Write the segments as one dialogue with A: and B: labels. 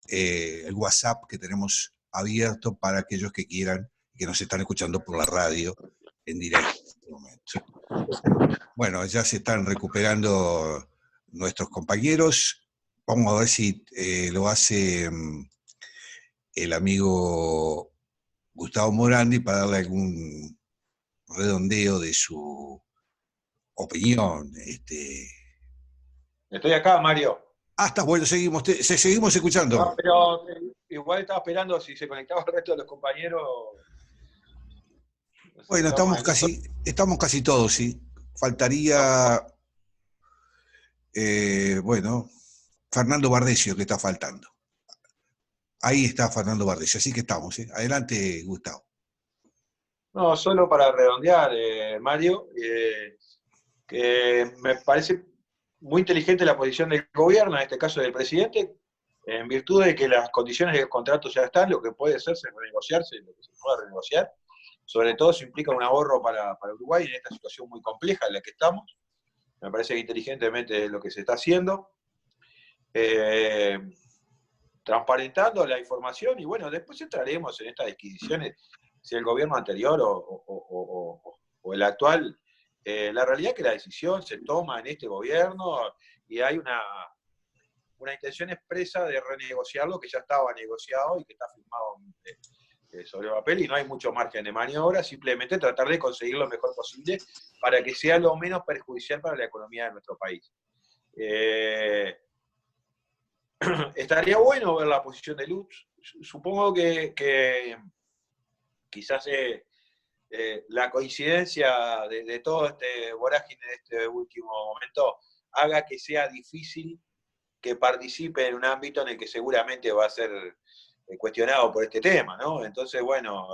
A: el WhatsApp que tenemos abierto para aquellos que quieran, que nos están escuchando por la radio en directo en este momento. Bueno, ya se están recuperando nuestros compañeros. Vamos a ver si lo hace el amigo Gustavo Morandi para darle algún redondeo de su opinión.
B: Estoy acá, Mario.
A: Está bueno, seguimos escuchando.
B: No, pero igual estaba esperando si se conectaba el resto de los compañeros. No sé,
A: Bueno, estamos casi todos, sí. Faltaría, bueno, Fernando Bardesio, que está faltando. Ahí está Fernando Bardesio, así que estamos, ¿eh? Adelante, Gustavo.
B: No, solo para redondear, Mario, que me parece muy inteligente la posición del gobierno, en este caso del presidente, en virtud de que las condiciones del contrato ya están, lo que puede hacerse es renegociarse, lo que se pueda renegociar. Sobre todo si implica un ahorro para Uruguay en esta situación muy compleja en la que estamos. Me parece que inteligentemente es lo que se está haciendo. Transparentando la información y bueno, después entraremos en estas disquisiciones si el gobierno anterior o el actual. La realidad es que la decisión se toma en este gobierno y hay una intención expresa de renegociar lo que ya estaba negociado y que está firmado sobre papel y no hay mucho margen de maniobra, simplemente tratar de conseguir lo mejor posible para que sea lo menos perjudicial para la economía de nuestro país. Estaría bueno ver la posición de Lutz. Supongo que quizás la coincidencia de todo este vorágine de este último momento haga que sea difícil que participe en un ámbito en el que seguramente va a ser cuestionado por este tema, ¿no? Entonces, bueno,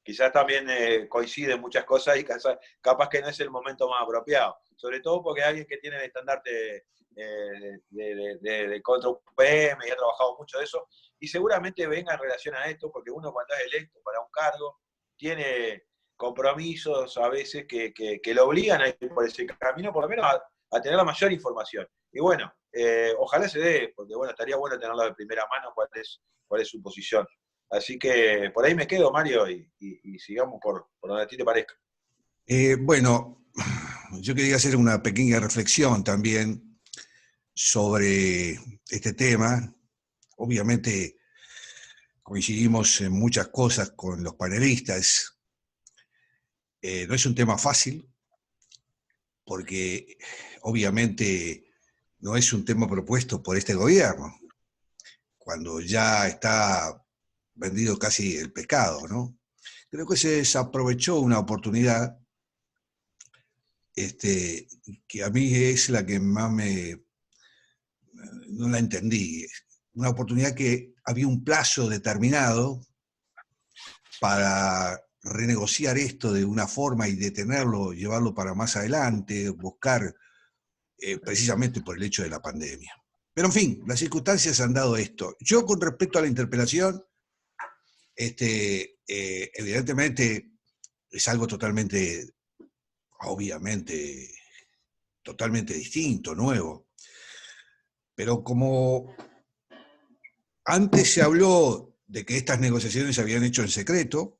B: quizás también coinciden muchas cosas y capaz que no es el momento más apropiado, sobre todo porque alguien que tiene el estandarte de contra UPM y ha trabajado mucho de eso, y seguramente venga en relación a esto, porque uno cuando es electo para un cargo tiene compromisos a veces que lo obligan a ir por ese camino, por lo menos a tener la mayor información. Y bueno, ojalá se dé, porque bueno, estaría bueno tenerlo de primera mano cuál es su posición. Así que por ahí me quedo, Mario, y sigamos por donde a ti te parezca.
A: Bueno, yo quería hacer una pequeña reflexión también sobre este tema. Obviamente coincidimos en muchas cosas con los panelistas. No es un tema fácil, porque obviamente no es un tema propuesto por este gobierno, cuando ya está vendido casi el pescado, ¿no? Creo que se desaprovechó una oportunidad que a mí es la que más no la entendí. Una oportunidad que había un plazo determinado para renegociar esto de una forma y detenerlo, llevarlo para más adelante, buscar precisamente por el hecho de la pandemia. Pero en fin, las circunstancias han dado esto. Yo con respecto a la interpelación, evidentemente es algo totalmente, obviamente, totalmente distinto, nuevo. Pero como antes se habló de que estas negociaciones se habían hecho en secreto,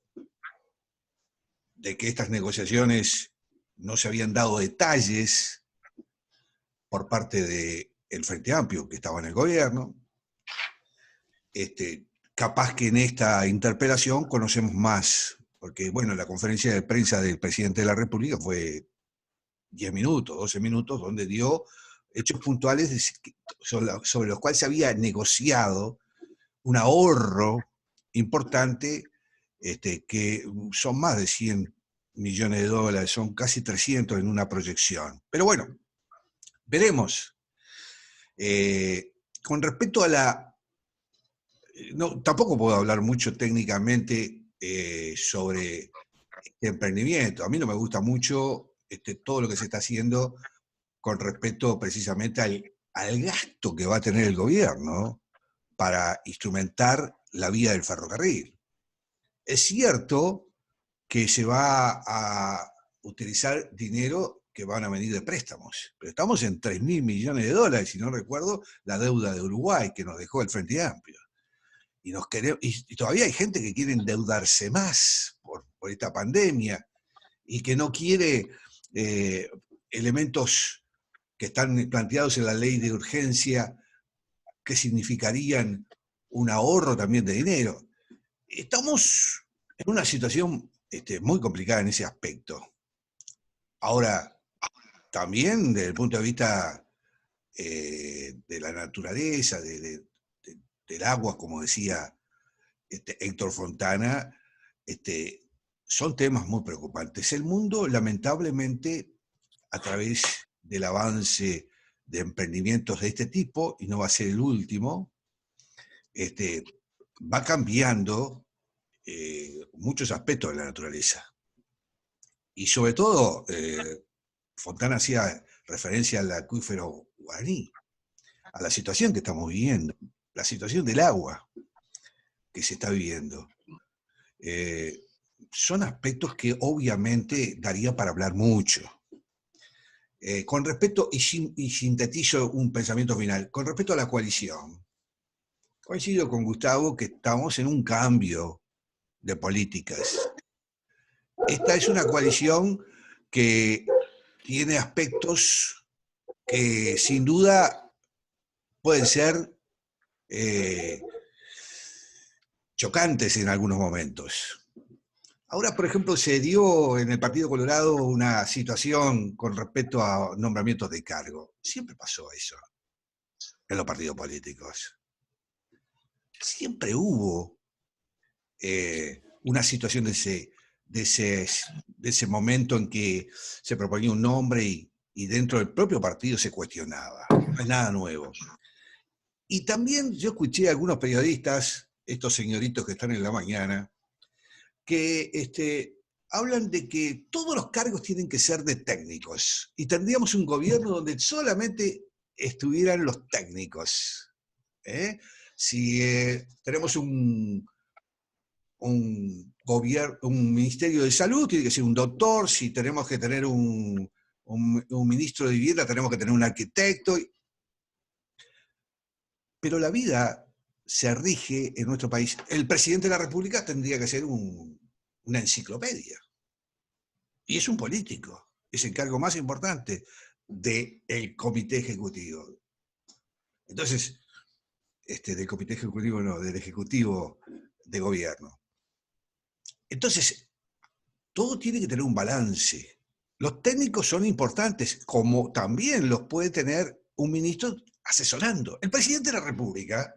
A: de que estas negociaciones no se habían dado detalles por parte del Frente Amplio que estaba en el gobierno, capaz que en esta interpelación conocemos más, porque bueno, la conferencia de prensa del presidente de la República fue 10 minutos, 12 minutos, donde dio hechos puntuales sobre los cuales se había negociado un ahorro importante, que son más de 100 millones de dólares, son casi 300 en una proyección. Pero bueno, veremos. Con respecto a la... No, tampoco puedo hablar mucho técnicamente sobre este emprendimiento. A mí no me gusta mucho todo lo que se está haciendo con respecto precisamente al gasto que va a tener el gobierno para instrumentar la vía del ferrocarril. Es cierto que se va a utilizar dinero que van a venir de préstamos. Pero estamos en 3.000 millones de dólares, si no recuerdo, la deuda de Uruguay que nos dejó el Frente Amplio. Y todavía hay gente que quiere endeudarse más por esta pandemia y que no quiere elementos que están planteados en la ley de urgencia que significarían un ahorro también de dinero. Estamos en una situación muy complicada en ese aspecto. Ahora, también desde el punto de vista de la naturaleza, del agua, como decía Héctor Fontana, son temas muy preocupantes. El mundo, lamentablemente, a través del avance de emprendimientos de este tipo, y no va a ser el último, va cambiando muchos aspectos de la naturaleza. Y sobre todo, Fontana hacía referencia al acuífero guaraní, a la situación que estamos viviendo, la situación del agua que se está viviendo. Son aspectos que obviamente daría para hablar mucho. Con respecto, y sintetizo un pensamiento final, con respecto a la coalición, coincido con Gustavo que estamos en un cambio de políticas. Esta es una coalición que tiene aspectos que sin duda pueden ser chocantes en algunos momentos. Ahora, por ejemplo, se dio en el Partido Colorado una situación con respecto a nombramientos de cargo. Siempre pasó eso en los partidos políticos. Siempre hubo una situación de ese momento en que se proponía un nombre y dentro del propio partido se cuestionaba. No es nada nuevo. Y también yo escuché a algunos periodistas, estos señoritos que están en la mañana, que hablan de que todos los cargos tienen que ser de técnicos y tendríamos un gobierno donde solamente estuvieran los técnicos. Si tenemos un ministerio de salud, tiene que ser un doctor. Si tenemos que tener un ministro de vivienda, tenemos que tener un arquitecto. Pero la vida se rige en nuestro país. El presidente de la República tendría que ser una enciclopedia. Y es un político. Es el cargo más importante del comité ejecutivo. Entonces, del comité ejecutivo no, del ejecutivo de gobierno. Entonces, todo tiene que tener un balance. Los técnicos son importantes, como también los puede tener un ministro asesorando. El presidente de la República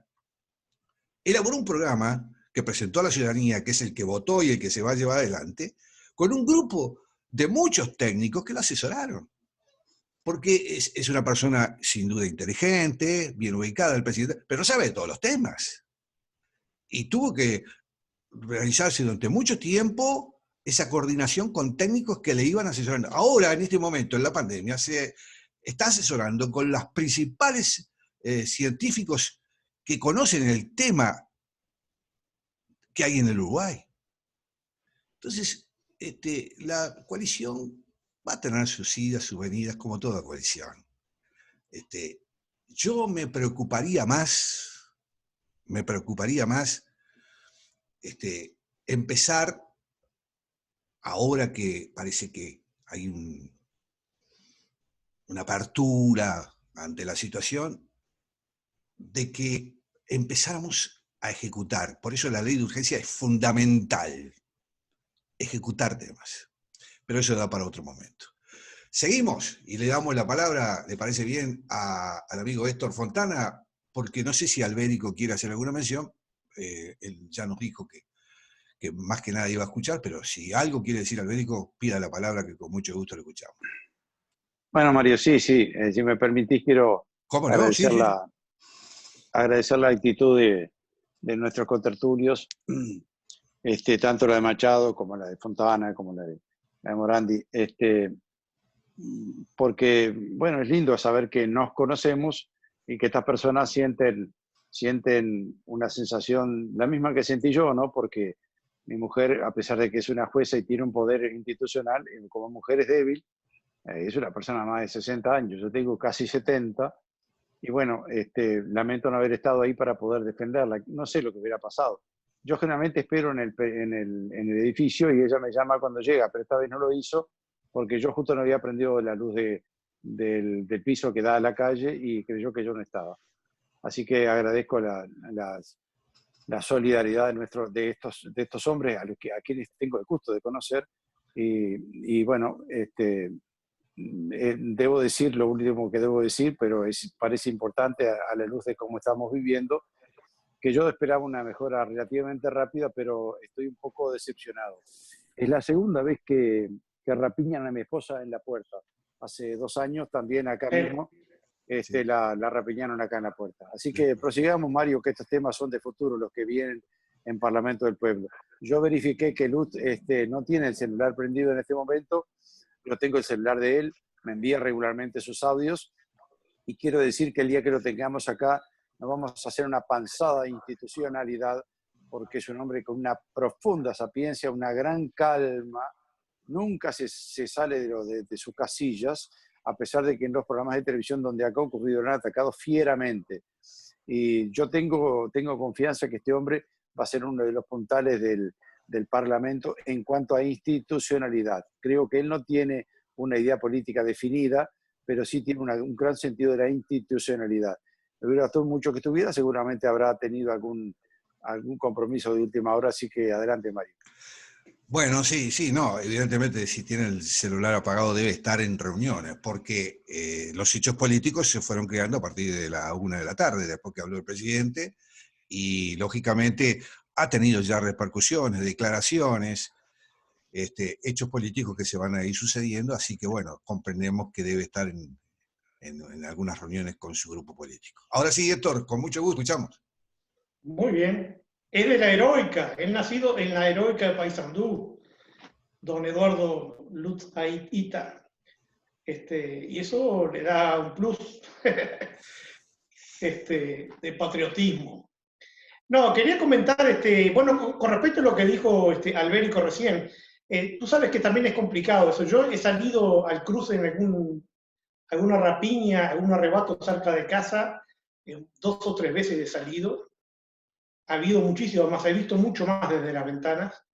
A: elaboró un programa que presentó a la ciudadanía, que es el que votó y el que se va a llevar adelante, con un grupo de muchos técnicos que lo asesoraron. Porque es una persona sin duda inteligente, bien ubicada, el presidente, pero no sabe de todos los temas. Y tuvo que realizarse durante mucho tiempo esa coordinación con técnicos que le iban asesorando. Ahora, en este momento, en la pandemia, se está asesorando con los principales científicos que conocen el tema que hay en el Uruguay. Entonces, la coalición va a tener sus idas, sus venidas, como toda coalición. Yo me preocuparía más empezar, ahora que parece que hay una apertura ante la situación, de que empezáramos a ejecutar. Por eso la ley de urgencia es fundamental, ejecutar temas. Pero eso da para otro momento. Seguimos y le damos la palabra, ¿le parece bien?, al amigo Héctor Fontana, porque no sé si Albérico quiere hacer alguna mención. Él ya nos dijo que más que nada iba a escuchar, pero si algo quiere decir Albérico, pida la palabra, que con mucho gusto le escuchamos.
C: Bueno, Mario, sí. Si me permitís, quiero
A: ¿Cómo no? Sí.
C: Agradecer la actitud de nuestros contertulios, tanto la de Machado como la de Fontana, como la de Morandi, porque, bueno, es lindo saber que nos conocemos y que estas personas sienten una sensación, la misma que sentí yo, ¿no? Porque mi mujer, a pesar de que es una jueza y tiene un poder institucional, como mujer es débil, Es una persona de más de 60 años, yo tengo casi 70, y bueno, lamento no haber estado ahí para poder defenderla. No sé lo que hubiera pasado. Yo generalmente espero en el edificio y ella me llama cuando llega, pero esta vez no lo hizo porque yo justo no había prendido la luz del piso que da a la calle y creyó que yo no estaba. Así que agradezco la solidaridad de estos hombres a quienes tengo el gusto de conocer. Y bueno, debo decir lo último que debo decir, pero parece importante a la luz de cómo estamos viviendo, que yo esperaba una mejora relativamente rápida, pero estoy un poco decepcionado. Es la segunda vez que rapiñan a mi esposa en la puerta. Hace 2 años también acá mismo
A: Sí.
C: la rapiñaron acá en la puerta. Así que prosigamos, Mario, que estos temas son de futuro, los que vienen en Parlamento del Pueblo. Yo verifiqué que Luz no tiene el celular prendido en este momento, yo tengo el celular de él, me envía regularmente sus audios y quiero decir que el día que lo tengamos acá nos vamos a hacer una panzada de institucionalidad porque es un hombre con una profunda sapiencia, una gran calma, nunca se sale de sus casillas, a pesar de que en los programas de televisión donde acá ha ocurrido lo han atacado fieramente. Y yo tengo confianza que este hombre va a ser uno de los puntales del Parlamento en cuanto a institucionalidad. Creo que él no tiene una idea política definida, pero sí tiene un gran sentido de la institucionalidad. Me hubiera gustado mucho que estuviera, seguramente habrá tenido algún compromiso de última hora, así que adelante, Mario.
A: Bueno, sí, sí, no, evidentemente si tiene el celular apagado debe estar en reuniones, porque los hechos políticos se fueron creando a partir de la 1 de la tarde, después que habló el presidente, y lógicamente ha tenido ya repercusiones, declaraciones, hechos políticos que se van a ir sucediendo, así que bueno, comprendemos que debe estar en algunas reuniones con su grupo político. Ahora sí, Héctor, con mucho gusto, escuchamos.
D: Muy bien. Es de la heroica, él nacido en la heroica de Paysandú, don Eduardo Lutz Ita. Y eso le da un plus de patriotismo. No, quería comentar, bueno, con respecto a lo que dijo Albérico recién, tú sabes que también es complicado eso. Yo he salido al cruce en alguna rapiña, algún arrebato cerca de casa, 2 o 3 veces he salido. Ha habido muchísimo más, he visto mucho más desde las ventanas,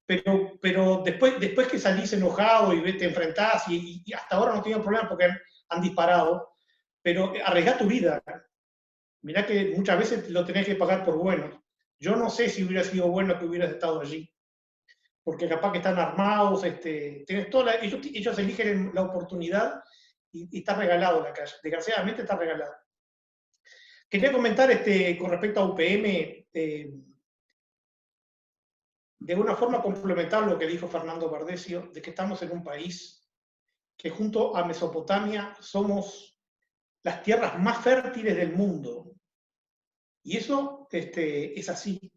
D: pero después que salís enojado y te enfrentás, y hasta ahora no tengo problema porque han disparado, pero arriesgá tu vida. Mirá que muchas veces lo tenés que pagar por bueno. Yo no sé si hubiera sido bueno que hubieras estado allí, porque capaz que están armados, tenés ellos eligen la oportunidad y está regalado la calle. Desgraciadamente está regalado. Quería comentar con respecto a UPM, de una forma complementar lo que dijo Fernando Bardesio, de que estamos en un país que junto a Mesopotamia somos las tierras más fértiles del mundo. Y eso es así.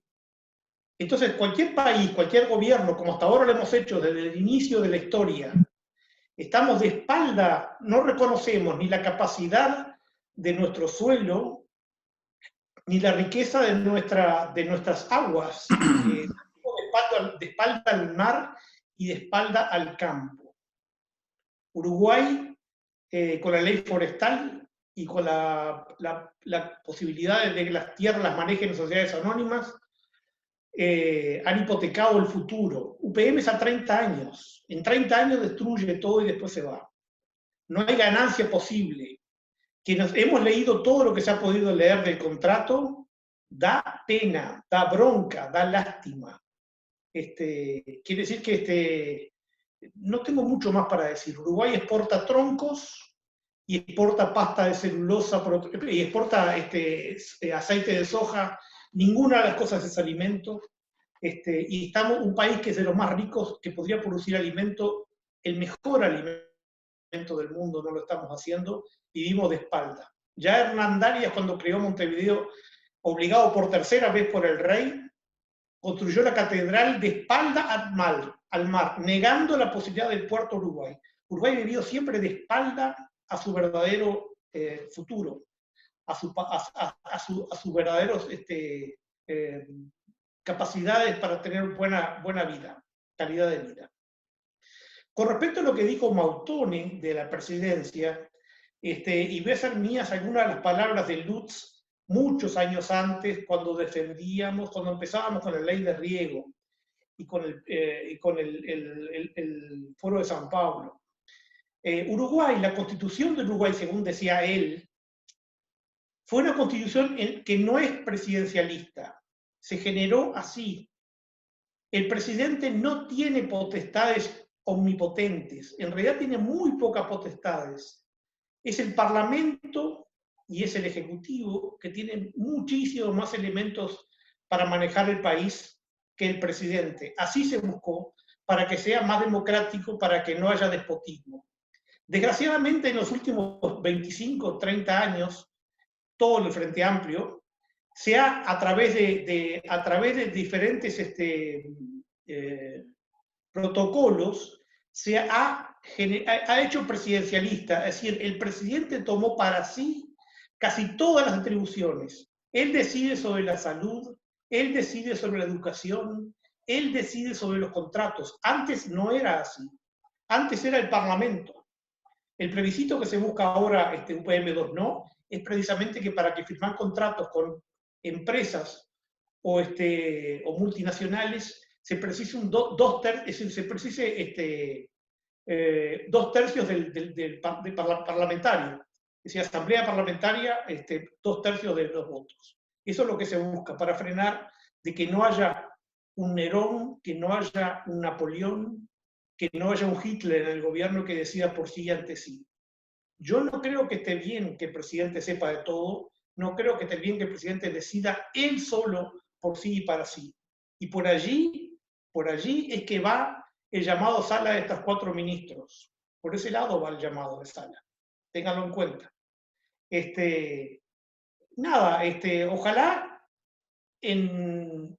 D: Entonces, cualquier país, cualquier gobierno, como hasta ahora lo hemos hecho desde el inicio de la historia, estamos de espalda, no reconocemos ni la capacidad de nuestro suelo, ni la riqueza de nuestras aguas, de espalda al mar y de espalda al campo. Uruguay, con la ley forestal y con la posibilidad de que las tierras las manejen sociedades anónimas, han hipotecado el futuro. UPM es a 30 años. En 30 años destruye todo y después se va. No hay ganancia posible. Quienes hemos leído todo lo que se ha podido leer del contrato, da pena, da bronca, da lástima. Quiere decir que no tengo mucho más para decir. Uruguay exporta troncos y exporta pasta de celulosa y exporta aceite de soja. Ninguna de las cosas es alimento. Y estamos un país que es de los más ricos, que podría producir alimento, el mejor alimento del mundo, no lo estamos haciendo, vivimos de espalda. Ya Hernán Arias, cuando creó Montevideo, obligado por tercera vez por el rey, construyó la catedral de espalda al mar, negando la posibilidad del puerto Uruguay. Uruguay ha vivido siempre de espalda a su verdadero futuro, a sus verdaderos capacidades para tener buena vida, calidad de vida. Con respecto a lo que dijo Mautone de la presidencia, y voy a hacer mías algunas de las palabras de Lutz muchos años antes, cuando empezábamos con la ley de riego y con el Foro de San Pablo. Uruguay, la constitución de Uruguay, según decía él, fue una constitución que no es presidencialista, se generó así. El presidente no tiene potestades omnipotentes, en realidad tiene muy pocas potestades. Es el Parlamento y es el Ejecutivo que tienen muchísimos más elementos para manejar el país que el presidente. Así se buscó, para que sea más democrático, para que no haya despotismo. Desgraciadamente, en los últimos 25, 30 años, todo el Frente Amplio, a través de diferentes protocolos, se ha hecho presidencialista, es decir, el presidente tomó para sí casi todas las atribuciones. Él decide sobre la salud, él decide sobre la educación, él decide sobre los contratos. Antes no era así. Antes era el Parlamento. El plebiscito que se busca ahora, UPM2 no, es precisamente que para que firmar contratos con empresas o multinacionales se precise dos tercios del parlamentario. Es decir, asamblea parlamentaria, 2/3 de los votos. Eso es lo que se busca para frenar de que no haya un Nerón, que no haya un Napoleón, que no haya un Hitler en el gobierno que decida por sí y ante sí. Yo no creo que esté bien que el presidente sepa de todo, no creo que esté bien que el presidente decida él solo por sí y para sí. Y por allí es que va el llamado Sala de estos 4 ministros. Por ese lado va el llamado de Sala. Ténganlo en cuenta. Ojalá en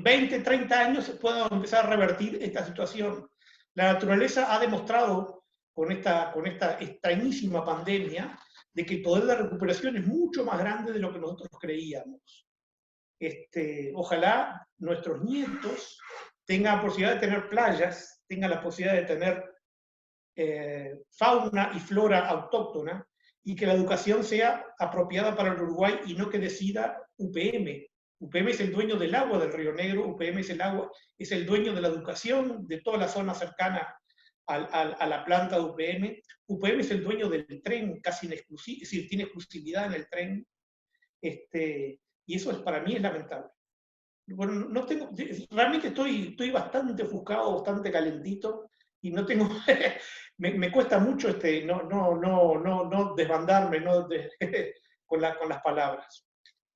D: 20, 30 años se pueda empezar a revertir esta situación. La naturaleza ha demostrado con esta extrañísima pandemia de que el poder de recuperación es mucho más grande de lo que nosotros creíamos. Ojalá nuestros nietos tengan la posibilidad de tener playas, tengan la posibilidad de tener fauna y flora autóctona, y que la educación sea apropiada para el Uruguay y no que decida UPM. UPM es el dueño del agua del Río Negro, UPM es el dueño de la educación de toda la zona cercana a la planta de UPM. UPM es el dueño del tren, casi inexclusivo, es decir, tiene exclusividad en el tren. Y eso para mí es lamentable. Bueno, realmente estoy bastante ofuscado, bastante calentito, y no tengo, me cuesta mucho no desbandarme con las palabras.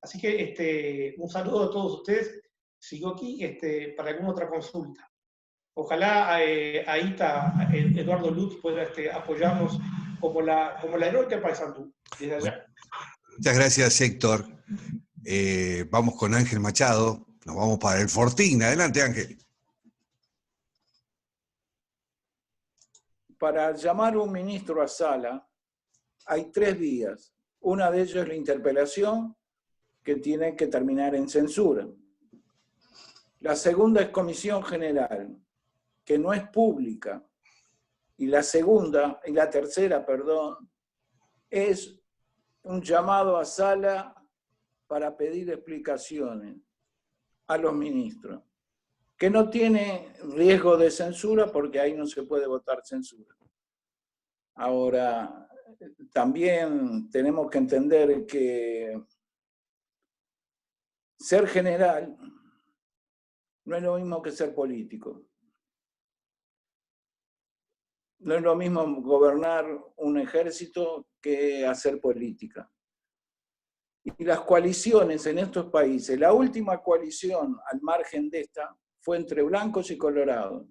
D: Así que un saludo a todos ustedes. Sigo aquí para alguna otra consulta. Ojalá Aita, Eduardo Lutz, pueda apoyarnos como la heroica Paysandú, desde allá.
A: Muchas gracias, Héctor. Vamos con Ángel Machado. Nos vamos para el Fortín. Adelante, Ángel.
E: Para llamar a un ministro a sala hay 3 vías. Una de ellas es la interpelación, que tiene que terminar en censura. La segunda es comisión general, que no es pública. Y la tercera, es un llamado a sala para pedir explicaciones a los ministros, que no tiene riesgo de censura porque ahí no se puede votar censura. Ahora, también tenemos que entender que ser general no es lo mismo que ser político. No es lo mismo gobernar un ejército que hacer política. Y las coaliciones en estos países, la última coalición al margen de esta fue entre blancos y colorados.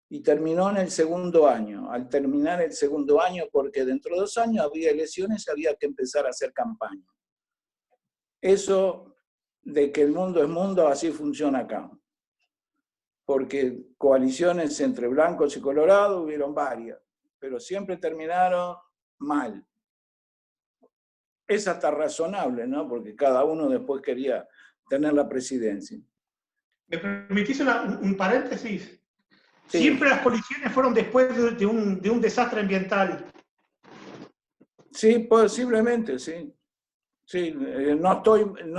E: Y terminó en el segundo año. Al terminar el segundo año, porque dentro de 2 años había elecciones y había que empezar a hacer campaña. Eso de que el mundo es mundo, así funciona acá. Porque coaliciones entre blancos y colorados hubieron varias, pero siempre terminaron mal. Es hasta razonable, ¿no? Porque cada uno después quería tener la presidencia.
D: ¿Me permitís un paréntesis?
E: Sí.
D: Siempre las colisiones fueron después de un desastre ambiental.
E: Sí, posiblemente, sí. Sí, no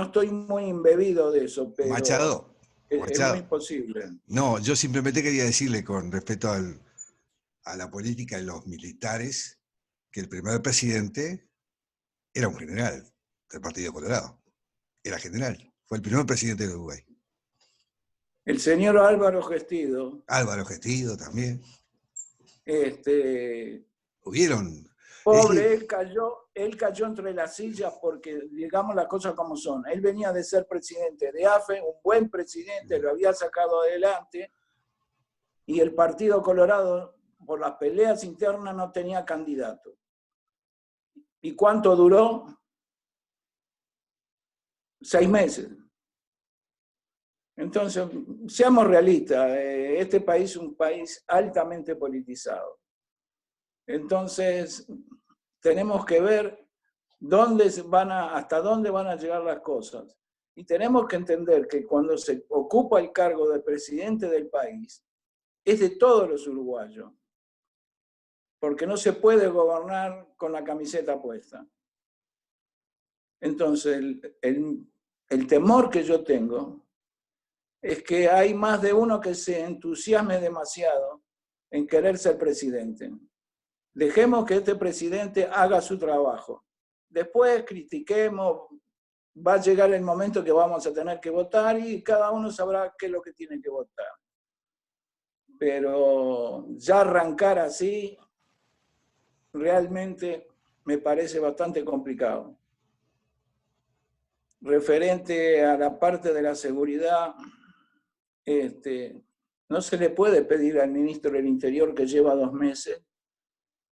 E: estoy muy embebido de eso, pero
A: Machado,
E: es muy
A: Machado.
E: posible.
A: No, yo simplemente quería decirle con respecto a la política de los militares que el primer presidente era un general del Partido Colorado. Era general. Fue el primer presidente de Uruguay.
E: El señor Álvaro Gestido,
A: Álvaro Gestido también. Hubieron.
E: pobre, él cayó entre las sillas porque, digamos las cosas como son. Él venía de ser presidente de AFE, un buen presidente, lo había sacado adelante, y el Partido Colorado, por las peleas internas, no tenía candidato. ¿Y cuánto duró? 6 meses. Entonces, seamos realistas, este país es un país altamente politizado. Entonces, tenemos que ver hasta dónde van a llegar las cosas. Y tenemos que entender que cuando se ocupa el cargo de presidente del país, es de todos los uruguayos, porque no se puede gobernar con la camiseta puesta. Entonces, el temor que yo tengo es que hay más de uno que se entusiasme demasiado en querer ser presidente. Dejemos que este presidente haga su trabajo. Después critiquemos, va a llegar el momento que vamos a tener que votar y cada uno sabrá qué es lo que tiene que votar. Pero ya arrancar así realmente me parece bastante complicado. Referente a la parte de la seguridad, no se le puede pedir al ministro del Interior, que lleva 2 meses,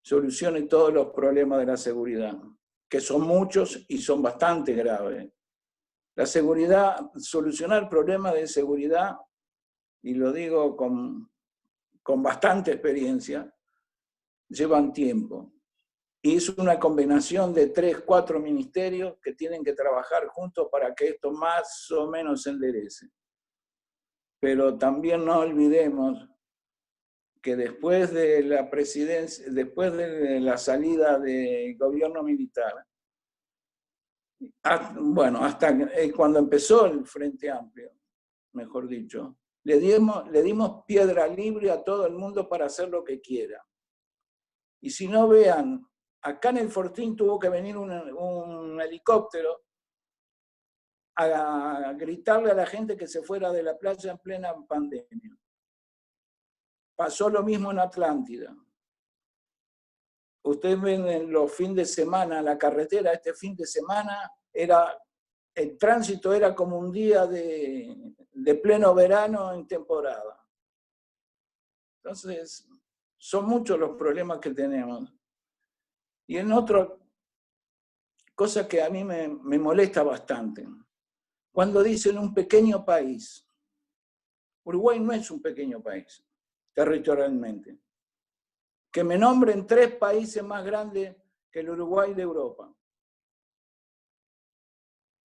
E: solucione todos los problemas de la seguridad, que son muchos y son bastante graves. La seguridad, solucionar problemas de seguridad, y lo digo con bastante experiencia, llevan tiempo. Y es una combinación de 3, 4 ministerios que tienen que trabajar juntos para que esto más o menos se enderece. Pero también no olvidemos que después de la presidencia, después de la salida del gobierno militar, hasta cuando empezó el Frente Amplio, mejor dicho, le dimos piedra libre a todo el mundo para hacer lo que quiera. Y si no, vean, acá en el Fortín tuvo que venir un helicóptero a gritarle a la gente que se fuera de la playa en plena pandemia. Pasó lo mismo en Atlántida. Ustedes ven en los fines de semana, la carretera, este fin de semana, el tránsito era como un día de pleno verano en temporada. Entonces, son muchos los problemas que tenemos. Y en otra cosa que a mí me molesta bastante, cuando dicen un pequeño país, Uruguay no es un pequeño país, territorialmente. Que me nombren 3 países más grandes que el Uruguay de Europa.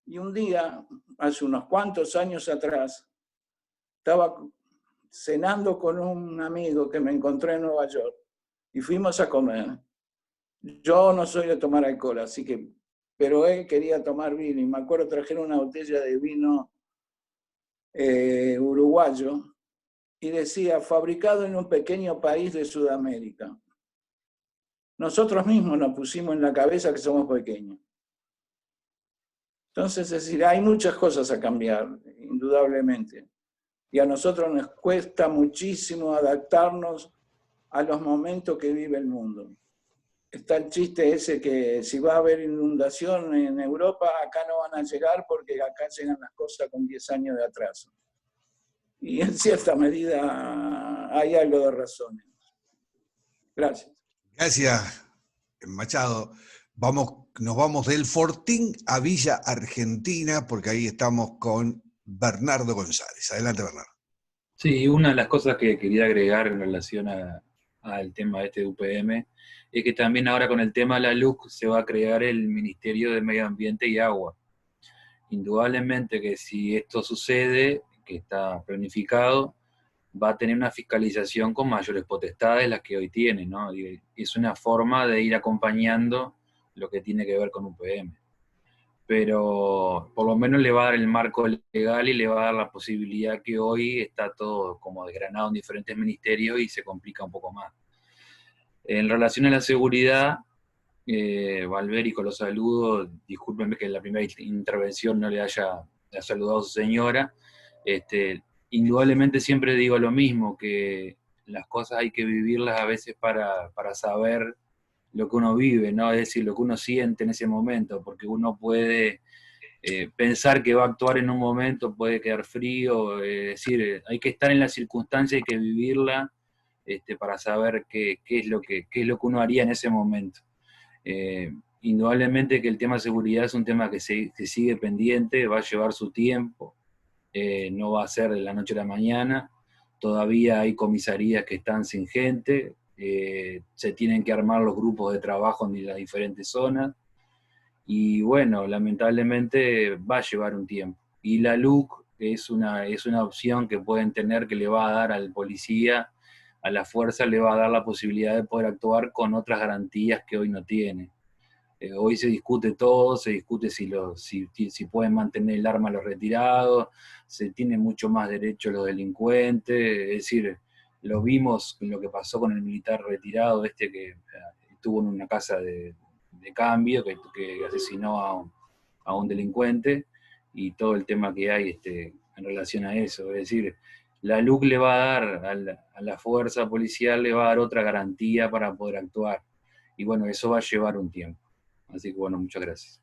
E: Y un día, hace unos cuantos años atrás, estaba cenando con un amigo que me encontré en Nueva York y fuimos a comer. Yo no soy de tomar alcohol, pero él quería tomar vino y me acuerdo trajeron una botella de vino uruguayo y decía, fabricado en un pequeño país de Sudamérica. Nosotros mismos nos pusimos en la cabeza que somos pequeños. Entonces, es decir, hay muchas cosas a cambiar, indudablemente. Y a nosotros nos cuesta muchísimo adaptarnos a los momentos que vive el mundo. Está el chiste ese que si va a haber inundación en Europa, acá no van a llegar porque acá llegan las cosas con 10 años de atraso. Y en cierta medida hay algo de razón. Gracias.
A: Gracias, Machado. Nos vamos del Fortín a Villa Argentina, porque ahí estamos con Bernardo González. Adelante, Bernardo.
F: Sí, una de las cosas que quería agregar en relación al tema de UPM es que también ahora con el tema de la LUC se va a crear el Ministerio de Medio Ambiente y Agua. Indudablemente que si esto sucede, que está planificado, va a tener una fiscalización con mayores potestades de las que hoy tiene, ¿no? Y es una forma de ir acompañando lo que tiene que ver con UPM. Pero por lo menos le va a dar el marco legal y le va a dar la posibilidad que hoy está todo como desgranado en diferentes ministerios y se complica un poco más. En relación a la seguridad, Valvérico, lo saludo, discúlpenme que en la primera intervención no le haya saludado a su señora. Indudablemente siempre digo lo mismo, que las cosas hay que vivirlas a veces para saber lo que uno vive, ¿no? Es decir, lo que uno siente en ese momento, porque uno puede pensar que va a actuar en un momento, puede quedar frío, es decir, hay que estar en la circunstancia, hay que vivirla para saber qué es lo que uno haría en ese momento. Indudablemente que el tema de seguridad es un tema que sigue pendiente, va a llevar su tiempo, no va a ser de la noche a la mañana, todavía hay comisarías que están sin gente, se tienen que armar los grupos de trabajo en las diferentes zonas, y bueno, lamentablemente va a llevar un tiempo. Y la LUC es una opción que pueden tener, que le va a dar al policía, a la fuerza, le va a dar la posibilidad de poder actuar con otras garantías que hoy no tiene. Hoy se discute todo, se discute si pueden mantener el arma los retirados, se tiene mucho más derecho los delincuentes, es decir, lo vimos lo que pasó con el militar retirado, que estuvo en una casa de cambio, que asesinó a un delincuente, y todo el tema que hay en relación a eso. Es decir, la LUC le va a dar a la fuerza policial, le va a dar otra garantía para poder actuar. Y bueno, eso va a llevar un tiempo. Así que bueno, muchas gracias.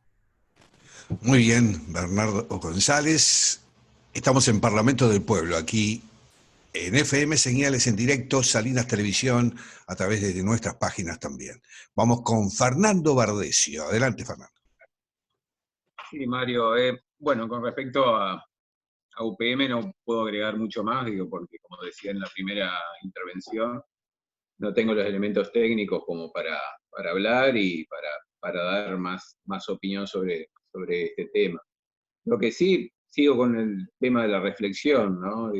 A: Muy bien, Bernardo González. Estamos en Parlamento del Pueblo, aquí en FM, señales en directo, Salinas Televisión, a través de nuestras páginas también. Vamos con Fernando Bardesio. Adelante, Fernando.
G: Sí, Mario. Bueno, con respecto a UPM no puedo agregar mucho más, porque como decía en la primera intervención, no tengo los elementos técnicos como para hablar y para dar más opinión sobre este tema. Lo que sí, sigo con el tema de la reflexión, ¿no?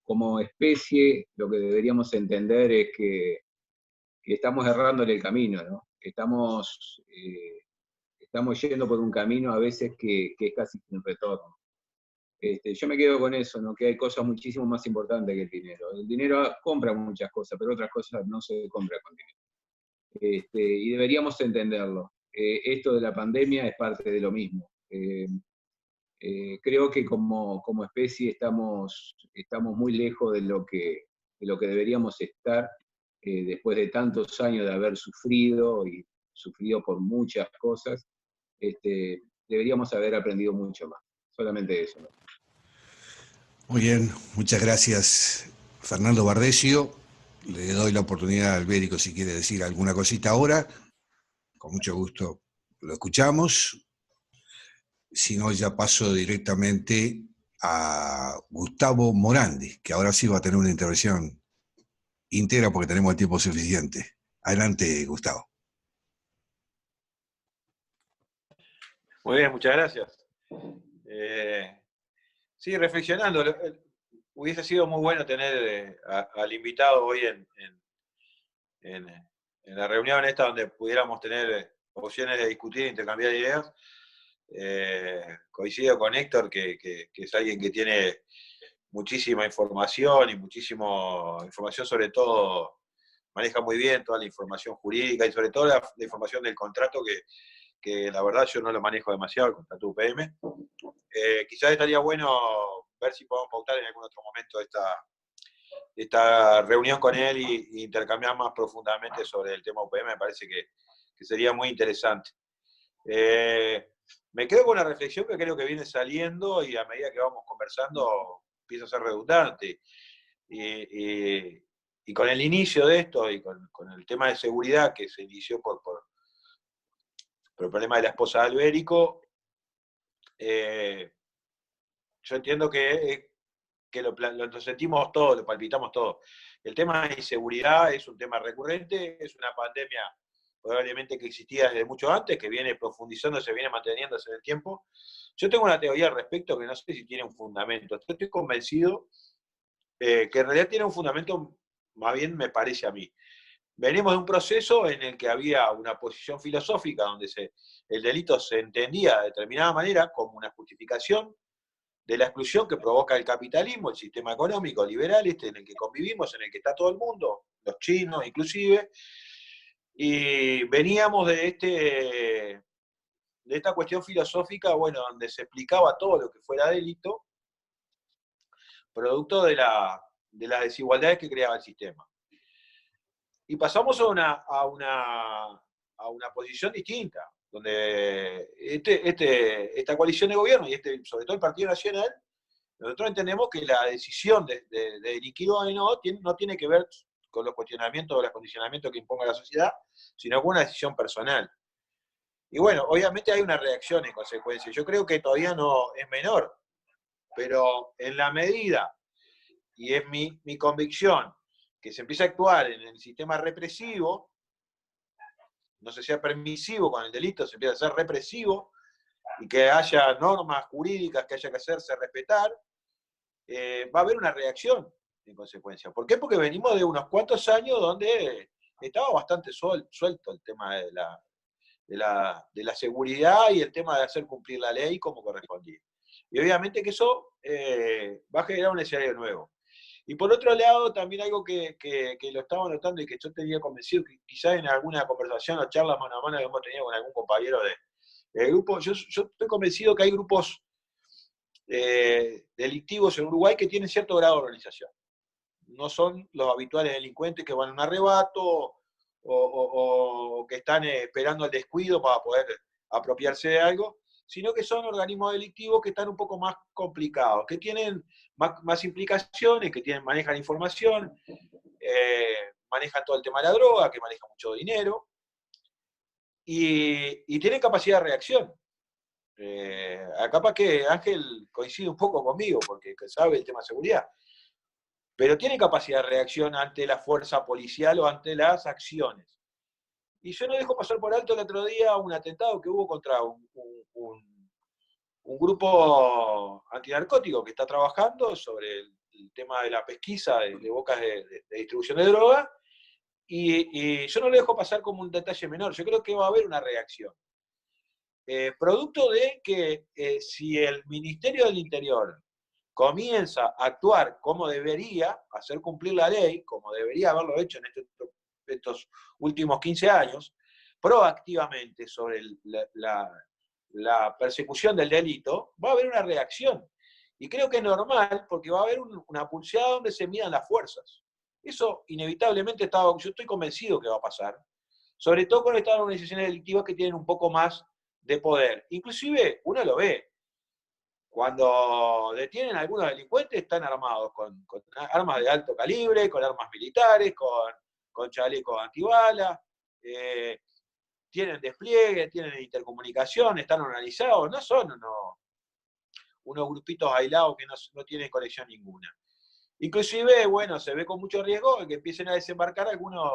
G: Como especie, lo que deberíamos entender es que estamos errándole el camino, ¿no? Estamos yendo por un camino a veces que es casi sin retorno. Yo me quedo con eso, ¿no? Que hay cosas muchísimo más importantes que el dinero. El dinero compra muchas cosas, pero otras cosas no se compran con dinero. Y deberíamos entenderlo. Esto de la pandemia es parte de lo mismo. Creo que como especie estamos muy lejos de lo que deberíamos estar después de tantos años de haber sufrido y sufrido por muchas cosas. Deberíamos haber aprendido mucho más. Solamente eso, ¿no?
A: Muy bien, muchas gracias, Fernando Bardesio. Le doy la oportunidad a Albérico si quiere decir alguna cosita ahora. Con mucho gusto lo escuchamos. Si no, ya paso directamente a Gustavo Morandi, que ahora sí va a tener una intervención íntegra porque tenemos el tiempo suficiente. Adelante, Gustavo.
B: Muy bien, muchas gracias. Sí, reflexionando, hubiese sido muy bueno tener al invitado hoy en la reunión esta donde pudiéramos tener opciones de discutir e intercambiar ideas. Coincido con Héctor que es alguien que tiene muchísima información y muchísima información, sobre todo maneja muy bien toda la información jurídica y sobre todo la información del contrato que la verdad yo no lo manejo demasiado, el contrato UPM. Quizás estaría bueno ver si podemos pautar en algún otro momento esta reunión con él y intercambiar más profundamente sobre el tema UPM. Me parece que sería muy interesante. Me quedo con una reflexión que creo que viene saliendo y a medida que vamos conversando empieza a ser redundante. Y con el inicio de esto y con el tema de seguridad que se inició por el problema de la esposa de Albérico, yo entiendo que lo sentimos todo, lo palpitamos todo. El tema de inseguridad es un tema recurrente, es una pandemia probablemente que existía desde mucho antes, que viene profundizándose, viene manteniéndose en el tiempo. Yo tengo una teoría al respecto que no sé si tiene un fundamento. Estoy convencido que en realidad tiene un fundamento, más bien me parece a mí. Venimos de un proceso en el que había una posición filosófica donde el delito se entendía de determinada manera como una justificación de la exclusión que provoca el capitalismo, el sistema económico liberal en el que convivimos, en el que está todo el mundo, los chinos inclusive, y veníamos de esta cuestión filosófica, bueno, donde se explicaba todo lo que fuera delito, producto de las desigualdades que creaba el sistema. Y pasamos a una posición distinta, donde esta coalición de gobierno y sobre todo el Partido Nacional, nosotros entendemos que la decisión de delinquir o no tiene que ver con los cuestionamientos o los condicionamientos que imponga la sociedad, sino con una decisión personal. Y bueno, obviamente hay una reacción en consecuencia. Yo creo que todavía no es menor, pero en la medida, y es mi convicción, que se empieza a actuar en el sistema represivo, no se sea permisivo con el delito, se empieza a ser represivo, y que haya normas jurídicas que haya que hacerse respetar, va a haber una reacción en consecuencia. ¿Por qué? Porque venimos de unos cuantos años donde estaba bastante suelto el tema de la seguridad y el tema de hacer cumplir la ley como correspondía. Y obviamente que eso va a generar un escenario nuevo. Y por otro lado, también algo que lo estaba notando y que yo tenía convencido, que quizás en alguna conversación o charla mano a mano que hemos tenido con algún compañero del grupo, yo estoy convencido que hay grupos delictivos en Uruguay que tienen cierto grado de organización. No son los habituales delincuentes que van a un arrebato o que están esperando el descuido para poder apropiarse de algo, sino que son organismos delictivos que están un poco más complicados, que tienen más implicaciones, que manejan información, manejan todo el tema de la droga, que manejan mucho dinero, y tienen capacidad de reacción. Capaz que Ángel coincide un poco conmigo, porque sabe el tema de seguridad, pero tiene capacidad de reacción ante la fuerza policial o ante las acciones. Y yo no dejo pasar por alto el otro día un atentado que hubo contra un grupo antinarcótico que está trabajando sobre el tema de la pesquisa de bocas de distribución de droga, y yo no lo dejo pasar como un detalle menor. Yo creo que va a haber una reacción. Producto de que si el Ministerio del Interior comienza a actuar como debería, hacer cumplir la ley, como debería haberlo hecho en estos últimos 15 años, proactivamente sobre la persecución del delito, va a haber una reacción. Y creo que es normal, porque va a haber una pulseada donde se midan las fuerzas. Eso inevitablemente yo estoy convencido que va a pasar, sobre todo con estas organizaciones delictivas que tienen un poco más de poder. Inclusive, uno lo ve, cuando detienen a algunos delincuentes están armados con armas de alto calibre, con armas militares, con chalecos antibalas, tienen despliegue, tienen intercomunicación, están organizados, no son unos grupitos aislados que no tienen conexión ninguna. Inclusive, bueno, se ve con mucho riesgo que empiecen a desembarcar algunos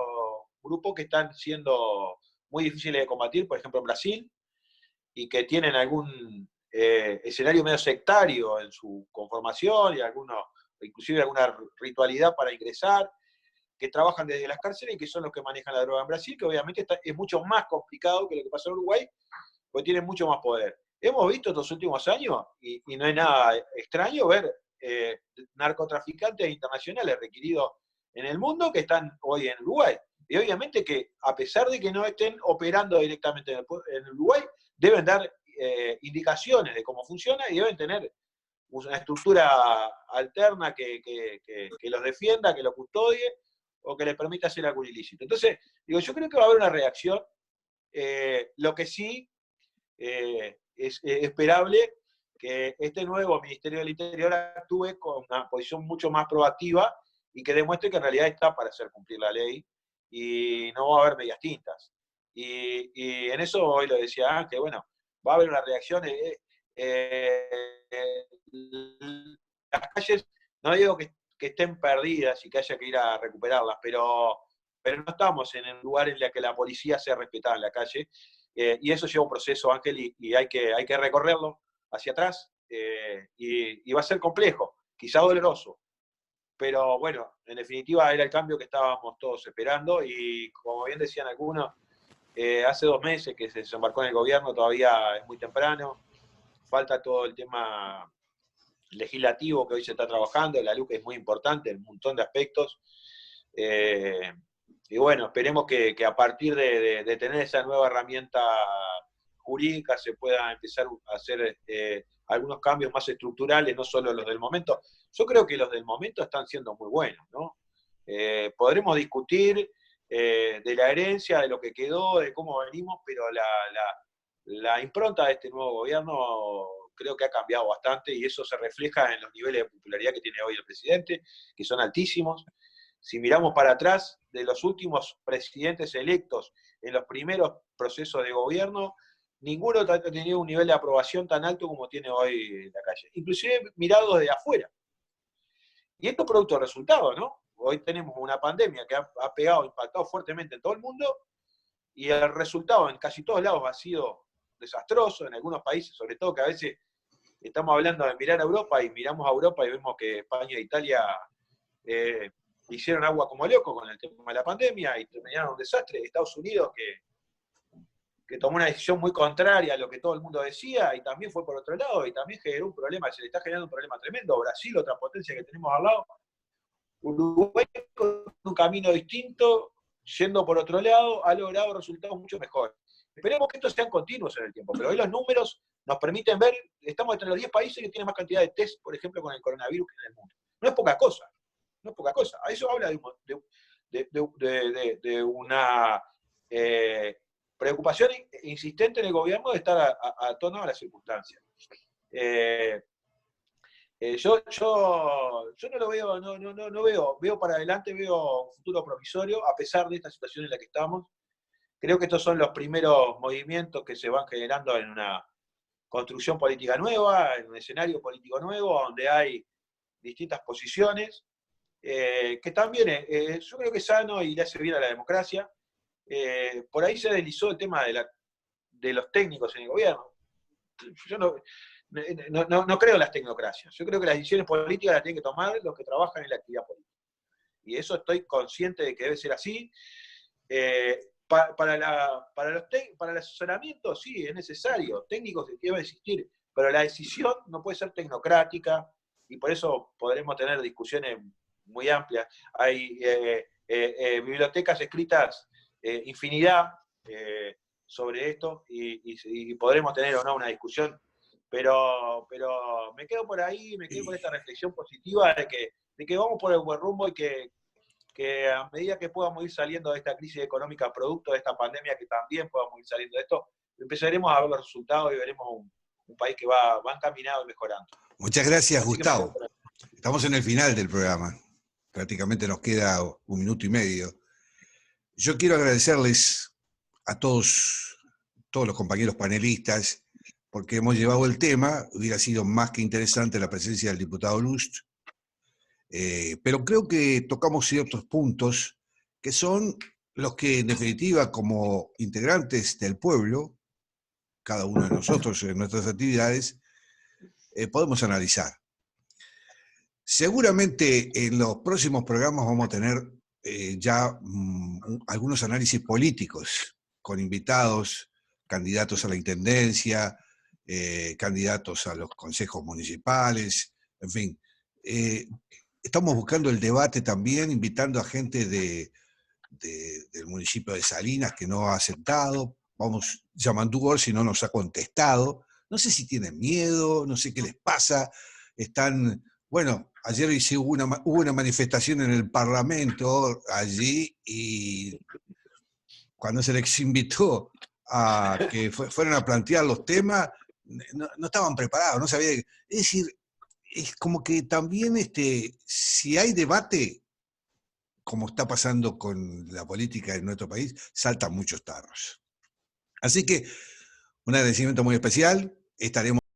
B: grupos que están siendo muy difíciles de combatir, por ejemplo en Brasil, y que tienen algún escenario medio sectario en su conformación y inclusive alguna ritualidad para ingresar, que trabajan desde las cárceles y que son los que manejan la droga en Brasil, que obviamente es mucho más complicado que lo que pasó en Uruguay, porque tienen mucho más poder. Hemos visto estos últimos años, y no es nada extraño ver narcotraficantes internacionales requeridos en el mundo que están hoy en Uruguay. Y obviamente que, a pesar de que no estén operando directamente en Uruguay, deben dar indicaciones de cómo funciona y deben tener una estructura alterna que los defienda, que los custodie o que les permita hacer algún ilícito. Entonces, yo creo que va a haber una reacción. Lo que sí es esperable que este nuevo Ministerio del Interior actúe con una posición mucho más proactiva y que demuestre que en realidad está para hacer cumplir la ley y no va a haber medias tintas. Y en eso hoy lo decía Ángel, bueno, va a haber una reacción. Las calles, no digo que estén perdidas y que haya que ir a recuperarlas, pero no estamos en el lugar en el que la policía sea respetada en la calle, y eso lleva un proceso, Ángel, y hay que recorrerlo hacia atrás, y va a ser complejo, quizá doloroso, pero bueno, en definitiva era el cambio que estábamos todos esperando y como bien decían algunos, hace 2 meses que se desembarcó en el gobierno, todavía es muy temprano, falta todo el tema legislativo que hoy se está trabajando, la LUC es muy importante en un montón de aspectos, y bueno, esperemos que a partir de tener esa nueva herramienta jurídica se pueda empezar a hacer algunos cambios más estructurales, no solo los del momento. Yo creo que los del momento están siendo muy buenos, ¿no? Podremos discutir de la herencia, de lo que quedó, de cómo venimos, pero la impronta de este nuevo gobierno creo que ha cambiado bastante y eso se refleja en los niveles de popularidad que tiene hoy el presidente, que son altísimos. Si miramos para atrás, de los últimos presidentes electos en los primeros procesos de gobierno, ninguno ha tenido un nivel de aprobación tan alto como tiene hoy en la calle, inclusive mirado desde afuera. Y esto es producto de resultados, ¿no? Hoy tenemos una pandemia que ha pegado, impactado fuertemente en todo el mundo, y el resultado en casi todos lados ha sido desastroso, en algunos países, sobre todo que a veces estamos hablando de mirar a Europa y miramos a Europa y vemos que España e Italia hicieron agua como loco con el tema de la pandemia y terminaron un desastre. Estados Unidos que tomó una decisión muy contraria a lo que todo el mundo decía y también fue por otro lado y también generó un problema, se le está generando un problema tremendo. Brasil, otra potencia que tenemos al lado. Uruguay con un camino distinto, yendo por otro lado, ha logrado resultados mucho mejores. Esperemos que estos sean continuos en el tiempo, pero hoy los números nos permiten ver, estamos entre los 10 países que tienen más cantidad de test, por ejemplo, con el coronavirus que en el mundo. No es poca cosa, no es poca cosa. A eso habla de una preocupación insistente en el gobierno de estar a tono a las circunstancias. Yo no lo veo, no veo para adelante, veo un futuro provisorio, a pesar de esta situación en la que estamos. Creo que estos son los primeros movimientos que se van generando en una construcción política nueva, en un escenario político nuevo, donde hay distintas posiciones, que también yo creo que es sano y le hace bien a la democracia. Por ahí se deslizó el tema de los técnicos en el gobierno. Yo no creo en las tecnocracias. Yo creo que las decisiones políticas las tienen que tomar los que trabajan en la actividad política. Y eso estoy consciente de que debe ser así. Para el asesoramiento, sí, es necesario. Técnicos deben existir, pero la decisión no puede ser tecnocrática y por eso podremos tener discusiones muy amplias. Hay bibliotecas escritas, infinidad sobre esto y podremos tener o no una discusión, pero me quedo por ahí, me quedo con esta reflexión positiva de que vamos por el buen rumbo y que a medida que podamos ir saliendo de esta crisis económica producto de esta pandemia, que también podamos ir saliendo de esto, empezaremos a ver los resultados y veremos un país que va encaminado y mejorando.
A: Muchas gracias, Gustavo. Estamos en el final del programa. Prácticamente nos queda 1 minuto y medio. Yo quiero agradecerles a todos los compañeros panelistas, porque hemos llevado el tema. Hubiera sido más que interesante la presencia del diputado Lust, pero creo que tocamos ciertos puntos que son los que, en definitiva, como integrantes del pueblo, cada uno de nosotros en nuestras actividades, podemos analizar. Seguramente en los próximos programas vamos a tener ya algunos análisis políticos con invitados, candidatos a la intendencia, candidatos a los consejos municipales, en fin. Estamos buscando el debate también, invitando a gente del municipio de Salinas que no ha aceptado. Vamos llamando a si no nos ha contestado. No sé si tienen miedo, no sé qué les pasa. Están, bueno, ayer hubo una manifestación en el Parlamento allí y cuando se les invitó a que fueran a plantear los temas, no estaban preparados, no sabían. Es decir, es como que también si hay debate, como está pasando con la política en nuestro país, saltan muchos tarros. Así que un agradecimiento muy especial. Estaremos